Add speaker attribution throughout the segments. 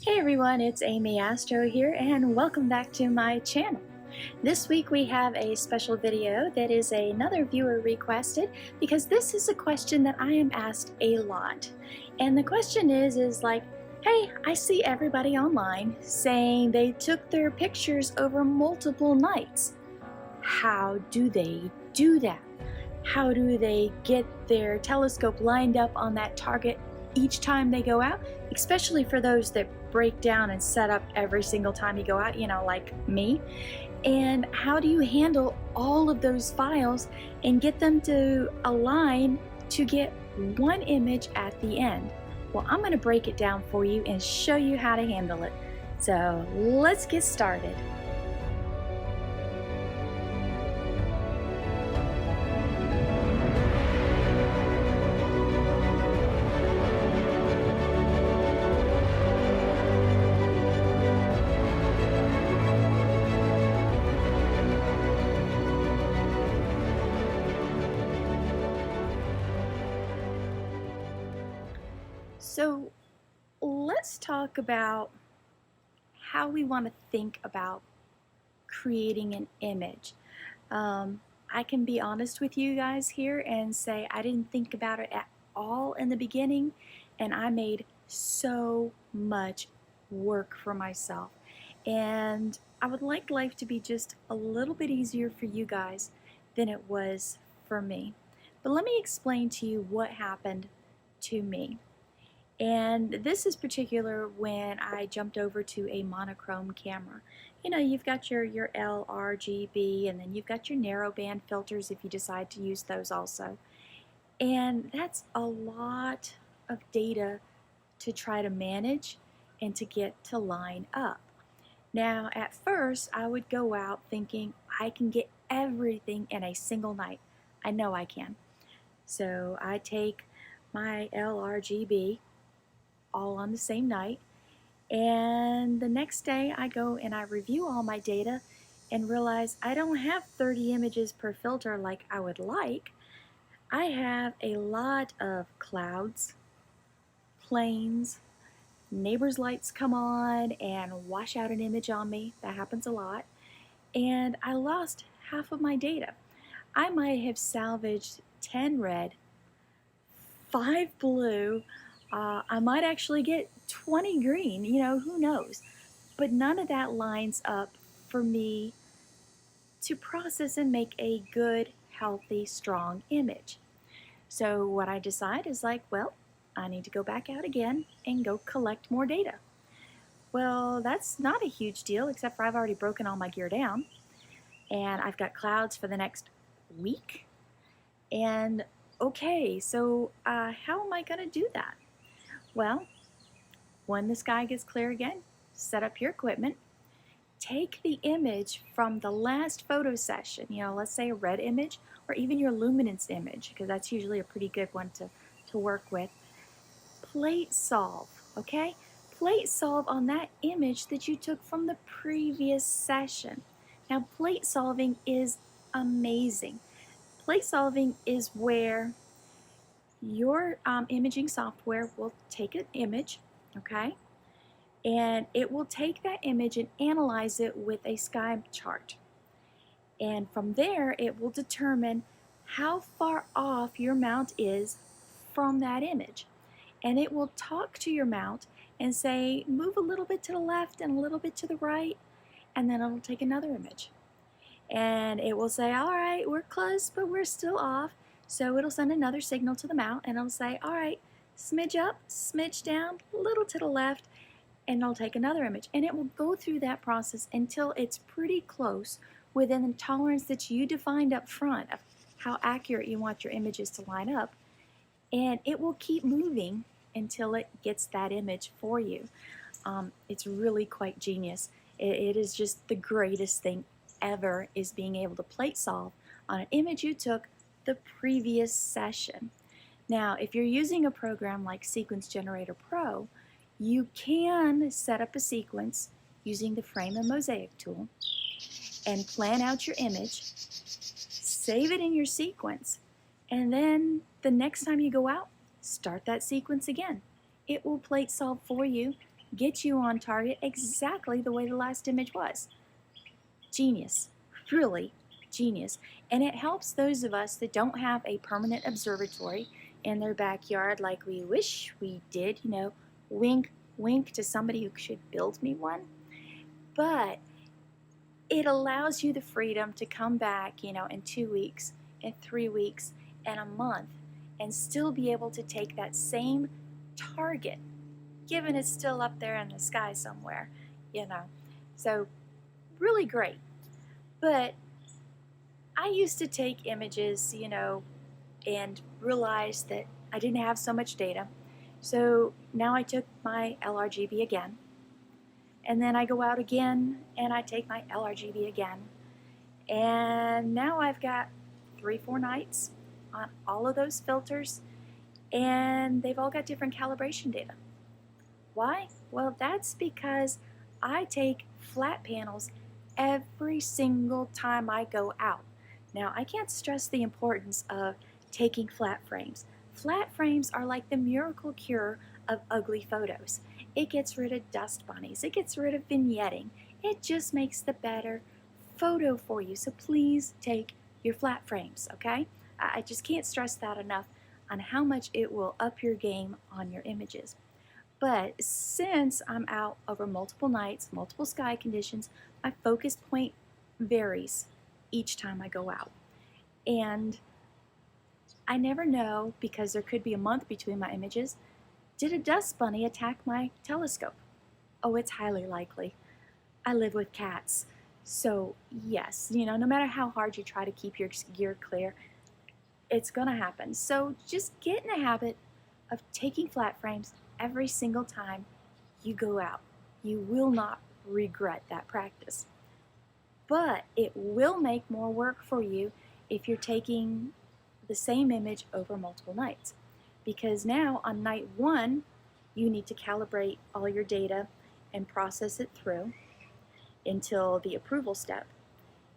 Speaker 1: Hey everyone, it's Amy Astro here and welcome back to my channel. This week we have a special video that is another viewer requested because this is a question that I am asked a lot. And the question is like, hey, I see everybody online saying they took their pictures over multiple nights. How do they do that? How do they get their telescope lined up on that target each time they go out, especially for those that break down and set up every single time you go out, like me? And how do you handle all of those files and get them to align to get one image at the end? Well, I'm going to break it down for you and show you how to handle it. So let's get started. So let's talk about how we want to think about creating an image. I can be honest with you guys here and say I didn't think about it at all in the beginning, and I made so much work for myself. And I would like life to be just a little bit easier for you guys than it was for me. But let me explain to you what happened to me. And this is particular when I jumped over to a monochrome camera. You've got your LRGB, and then you've got your narrowband filters if you decide to use those also. And that's a lot of data to try to manage and to get to line up. Now, at first, I would go out thinking I can get everything in a single night. I know I can. So I take my LRGB all on the same night, and the next day I go and I review all my data and realize I don't have 30 images per filter like I would like. I have a lot of clouds, planes, neighbors' lights come on and wash out an image on me. That happens a lot. And I lost half of my data. I might have salvaged 10 red, 5 blue, I might actually get 20 green, who knows? But none of that lines up for me to process and make a good, healthy, strong image. So what I decide is like, well, I need to go back out again and go collect more data. Well, that's not a huge deal, except for I've already broken all my gear down, and I've got clouds for the next week. And okay, so how am I going to do that? Well, when the sky gets clear again, set up your equipment, take the image from the last photo session, let's say a red image or even your luminance image, because that's usually a pretty good one to work with. Plate solve, okay? Plate solve on that image that you took from the previous session. Now, plate solving is amazing. Plate solving is where your imaging software will take an image, okay, and it will take that image and analyze it with a sky chart. And from there, it will determine how far off your mount is from that image. And it will talk to your mount and say, move a little bit to the left and a little bit to the right, and then it'll take another image. And it will say, all right, we're close, but we're still off. So it'll send another signal to the mount, and it'll say, all right, smidge up, smidge down, a little to the left, and it'll take another image. And it will go through that process until it's pretty close within the tolerance that you defined up front of how accurate you want your images to line up. And it will keep moving until it gets that image for you. It's really quite genius. It is just the greatest thing ever, is being able to plate solve on an image you took the previous session. Now, if you're using a program like Sequence Generator Pro, you can set up a sequence using the Frame and Mosaic tool and plan out your image, save it in your sequence, and then the next time you go out, start that sequence again. It will plate solve for you get you on target exactly the way the last image was. Genius, really genius. And it helps those of us that don't have a permanent observatory in their backyard like we wish we did, wink, wink to somebody who should build me one. But it allows you the freedom to come back, in 2 weeks, in 3 weeks, and a month, and still be able to take that same target, given it's still up there in the sky somewhere, So, really great. But I used to take images, and realized that I didn't have so much data. So now I took my LRGB again. And then I go out again and I take my LRGB again. And now I've got 3-4 nights on all of those filters, and they've all got different calibration data. Why? Well, that's because I take flat panels every single time I go out. Now, I can't stress the importance of taking flat frames. Flat frames are like the miracle cure of ugly photos. It gets rid of dust bunnies. It gets rid of vignetting. It just makes the better photo for you. So please take your flat frames, okay? I just can't stress that enough on how much it will up your game on your images. But since I'm out over multiple nights, multiple sky conditions, my focus point varies each time I go out. And I never know, because there could be a month between my images, did a dust bunny attack my telescope? Oh, it's highly likely. I live with cats. So yes, no matter how hard you try to keep your gear clear, it's going to happen. So just get in the habit of taking flat frames every single time you go out. You will not regret that practice. But it will make more work for you if you're taking the same image over multiple nights. Because now on night 1, you need to calibrate all your data and process it through until the approval step.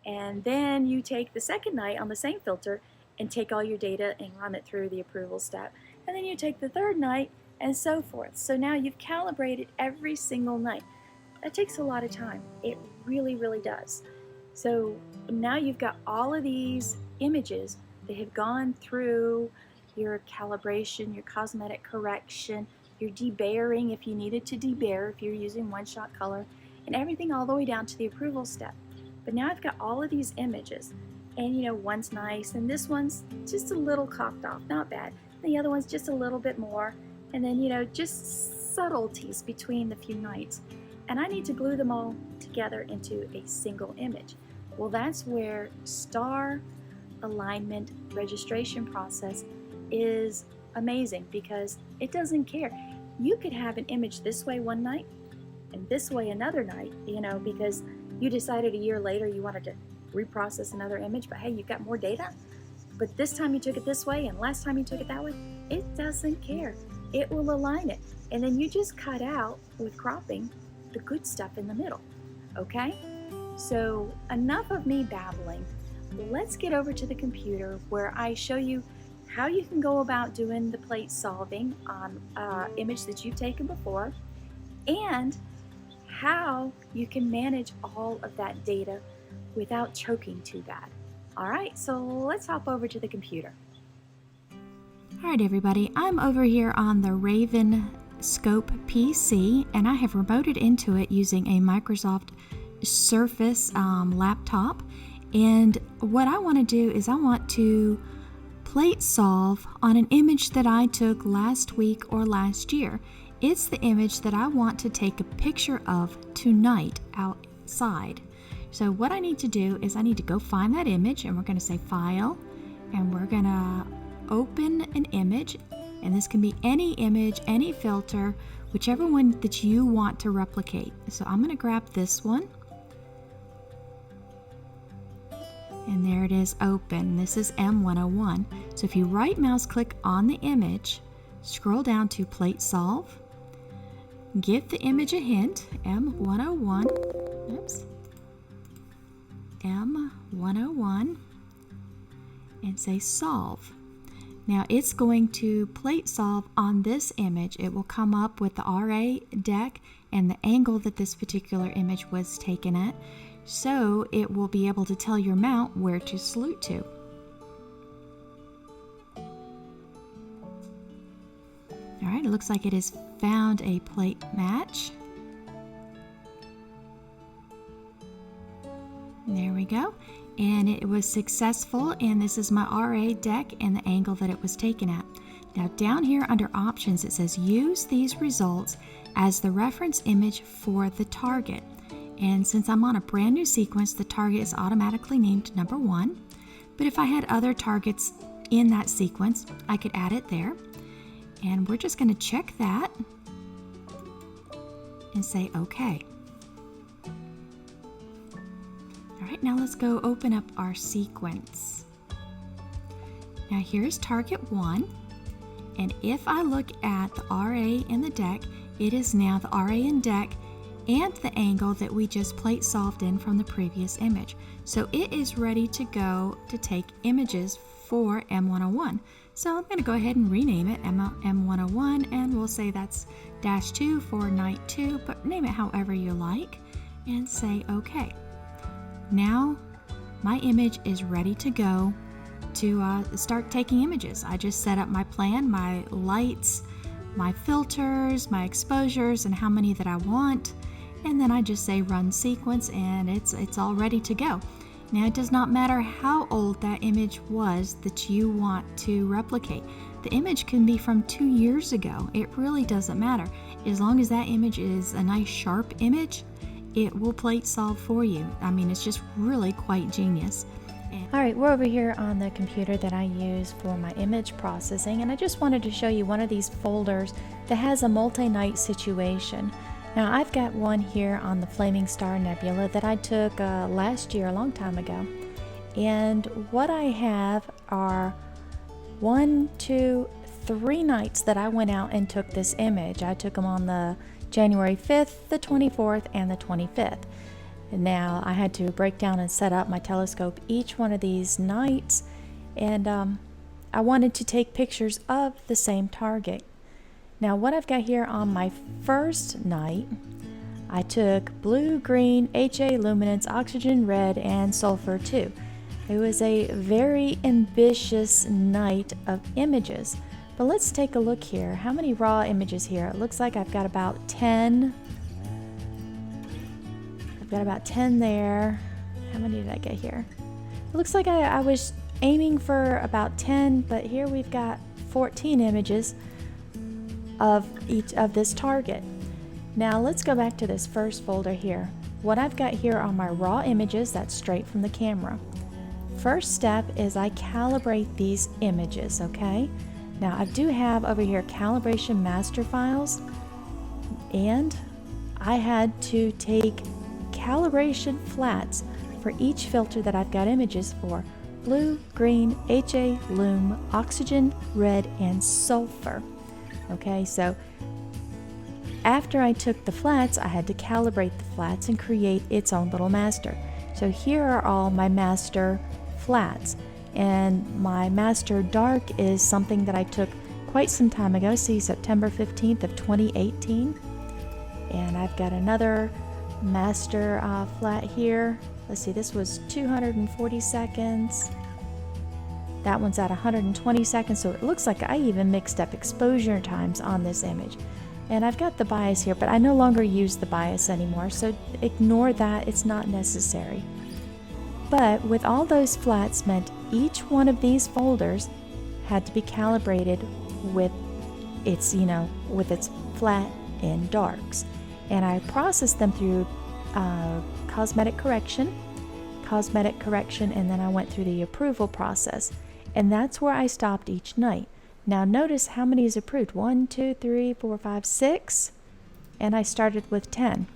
Speaker 1: And then you take the second night on the same filter and take all your data and run it through the approval step. And then you take the third night and so forth. So now you've calibrated every single night. That takes a lot of time. It really, really does. So now you've got all of these images that have gone through your calibration, your cosmetic correction, your debayering if you needed to debayer if you're using one-shot color, and everything all the way down to the approval step. But now I've got all of these images, and one's nice, and this one's just a little cocked off, not bad. The other one's just a little bit more, and then just subtleties between the few nights. And I need to glue them all together into a single image. Well, that's where star alignment registration process is amazing, because it doesn't care. You could have an image this way one night and this way another night, because you decided a year later you wanted to reprocess another image, but hey, you've got more data. But this time you took it this way and last time you took it that way. It doesn't care. It will align it. And then you just cut out, with cropping, the good stuff in the middle, okay? So enough of me babbling. Let's get over to the computer where I show you how you can go about doing the plate solving on an image that you've taken before, and how you can manage all of that data without choking too bad. All right, so let's hop over to the computer.
Speaker 2: All right, everybody, I'm over here on the Raven Scope PC, and I have remoted into it using a Microsoft Surface laptop. And what I want to do is I want to plate solve on an image that I took last week or last year. It's the image that I want to take a picture of tonight outside. So what I need to do is I need to go find that image, and we're going to say File, and we're going to open an image, and this can be any image, any filter, whichever one that you want to replicate. So I'm going to grab this one, and there it is, open. This is M101. So if you right mouse click on the image, scroll down to plate solve, give the image a hint, M101, oops, M101, and say solve. Now it's going to plate solve on this image. It will come up with the RA deck and the angle that this particular image was taken at. So it will be able to tell your mount where to salute to. All right, it looks like it has found a plate match. There we go. And it was successful, and this is my RA deck and the angle that it was taken at. Now down here under options it says use these results as the reference image for the target. And since I'm on a brand new sequence, the target is automatically named number 1. But if I had other targets in that sequence, I could add it there. And we're just going to check that and say OK. All right, now let's go open up our sequence. Now here's target 1, and if I look at the RA in the deck, it is now the RA in deck and the angle that we just plate solved in from the previous image. So it is ready to go to take images for M101. So I'm going to go ahead and rename it M101, and we'll say that's -2 for night 2, but name it however you like, and say OK. Now my image is ready to go to start taking images. I just set up my plan, my lights, my filters, my exposures, and how many that I want, and then I just say run sequence, and it's all ready to go. Now it does not matter how old that image was that you want to replicate. The image can be from 2 years ago. It really doesn't matter. As long as that image is a nice sharp image, it will plate solve for you. I mean, it's just really quite genius. Alright, we're over here on the computer that I use for my image processing, and I just wanted to show you one of these folders that has a multi-night situation. Now I've got one here on the Flaming Star Nebula that I took last year, a long time ago. And what I have are 1, 2, 3 nights that I went out and took this image. I took them on the January 5th, the 24th, and the 25th. And now I had to break down and set up my telescope each one of these nights, and I wanted to take pictures of the same target. Now what I've got here on my first night, I took blue, green, HA luminance, oxygen, red, and sulfur 2. It was a very ambitious night of images. But let's take a look here. How many raw images here? It looks like I've got about 10. I've got about 10 there. How many did I get here? It looks like I was aiming for about 10, but here we've got 14 images of each of this target. Now let's go back to this first folder here. What I've got here are my raw images, that's straight from the camera. First step is I calibrate these images, okay? Now I do have over here calibration master files, and I had to take calibration flats for each filter that I've got images for: blue, green, HA, lume, oxygen, red, and sulfur. Okay, so after I took the flats, I had to calibrate the flats and create its own little master. So here are all my master flats. And my master dark is something that I took quite some time ago, see, September 15th of 2018. And I've got another master flat here. Let's see, this was 240 seconds. That one's at 120 seconds, so it looks like I even mixed up exposure times on this image. And I've got the bias here, but I no longer use the bias anymore, so ignore that, it's not necessary. But with all those flats meant each one of these folders had to be calibrated with its, with its flat and darks. And I processed them through cosmetic correction, and then I went through the approval process. And that's where I stopped each night. Now notice how many is approved. 1, 2, 3, 4, 5, 6. And I started with 10.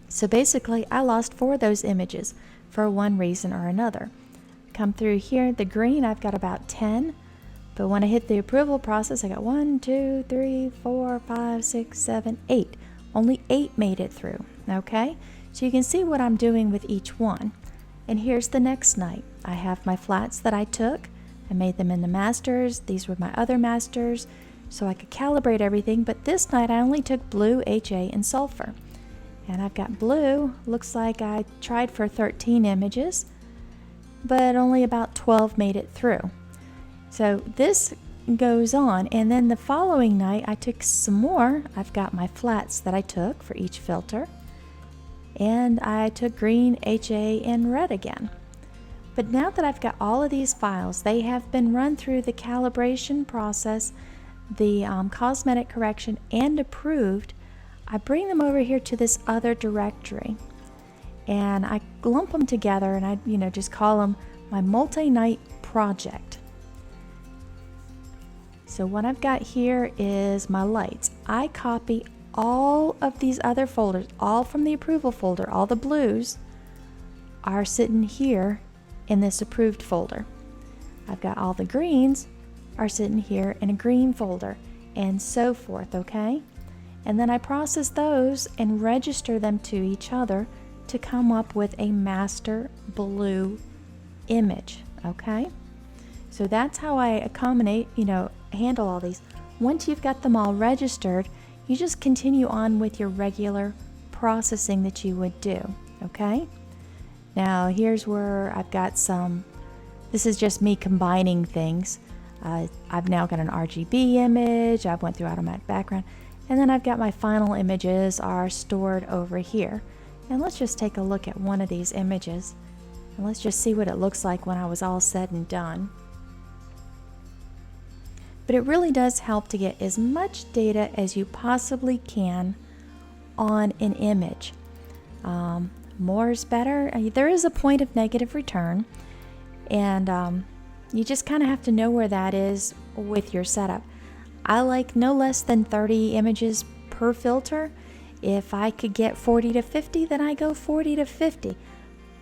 Speaker 2: So basically I lost 4 of those images for one reason or another. Come through here, the green, I've got about 10, but when I hit the approval process, I got 1, 2, 3, 4, 5, 6, 7, 8. Only 8 made it through, okay? So you can see what I'm doing with each one. And here's the next night. I have my flats that I took, I made them in the masters. These were my other masters, so I could calibrate everything. But this night I only took blue, HA, and sulfur. And I've got blue. Looks like I tried for 13 images, but only about 12 made it through. So this goes on, and then the following night I took some more. I've got my flats that I took for each filter, and I took green, HA, and red again. But now that I've got all of these files, they have been run through the calibration process, the cosmetic correction, and approved. I bring them over here to this other directory, and I lump them together, and I just call them my multi-night project. So what I've got here is my lights. I copy all of these other folders, all from the approval folder. All the blues are sitting here in this approved folder. I've got all the greens are sitting here in a green folder, and so forth, okay? And then I process those and register them to each other to come up with a master blue image, okay? So that's how I accommodate, handle all these. Once you've got them all registered, you just continue on with your regular processing that you would do, okay? Now here's where I've got this is just me combining things. I've now got an RGB image, I went through automatic background, and then I've got my final images are stored over here. And let's just take a look at one of these images, and let's just see what it looks like when I was all said and done. But it really does help to get as much data as you possibly can on an image. More is better. There is a point of negative return, and you just kind of have to know where that is with your setup. I like no less than 30 images per filter. If I could get 40 to 50, then I go 40 to 50.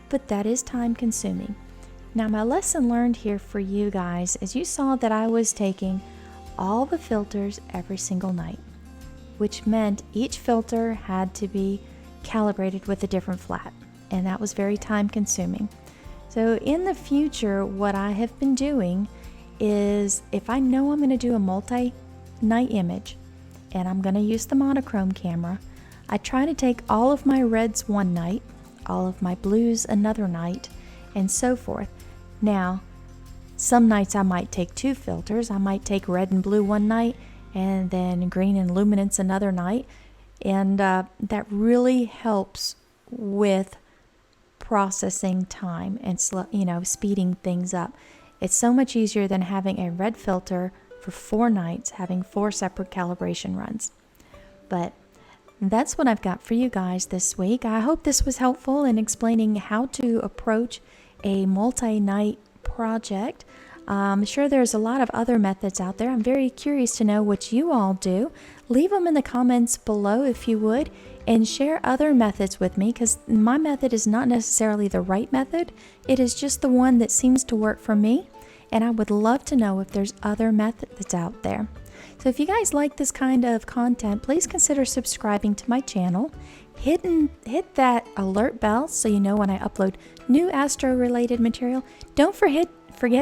Speaker 2: But that is time consuming. Now my lesson learned here for you guys is you saw that I was taking all the filters every single night, which meant each filter had to be calibrated with a different flat, and that was very time consuming. So in the future, what I have been doing is if I know I'm going to do a multi-night image and I'm going to use the monochrome camera, I try to take all of my reds one night, all of my blues another night, and so forth. Now, some nights I might take two filters. I might take red and blue one night and then green and luminance another night. And that really helps with processing time and speeding things up. It's so much easier than having a red filter for 4 nights, having 4 separate calibration runs. But that's what I've got for you guys this week. I hope this was helpful in explaining how to approach a multi-night project. I'm sure there's a lot of other methods out there. I'm very curious to know what you all do. Leave them in the comments below if you would, and share other methods with me, because my method is not necessarily the right method. It is just the one that seems to work for me, and I would love to know if there's other methods out there. So if you guys like this kind of content, please consider subscribing to my channel. Hit that alert bell so you know when I upload new Astro related material. Don't forget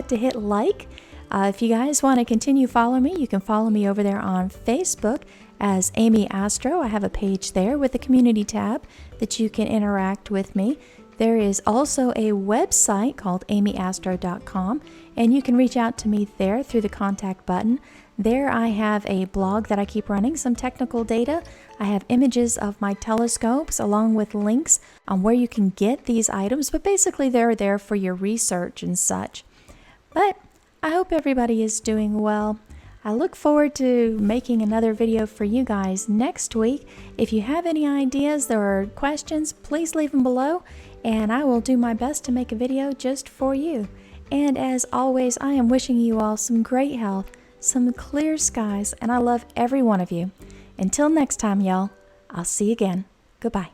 Speaker 2: to hit like. If you guys want to continue following me, you can follow me over there on Facebook as Amy Astro. I have a page there with a community tab that you can interact with me. There is also a website called amyastro.com, and you can reach out to me there through the contact button. There I have a blog that I keep running, some technical data. I have images of my telescopes along with links on where you can get these items, but basically they're there for your research and such. But I hope everybody is doing well. I look forward to making another video for you guys next week. If you have any ideas or questions, please leave them below, and I will do my best to make a video just for you. And as always, I am wishing you all some great health, some clear skies, and I love every one of you. Until next time, y'all, I'll see you again. Goodbye.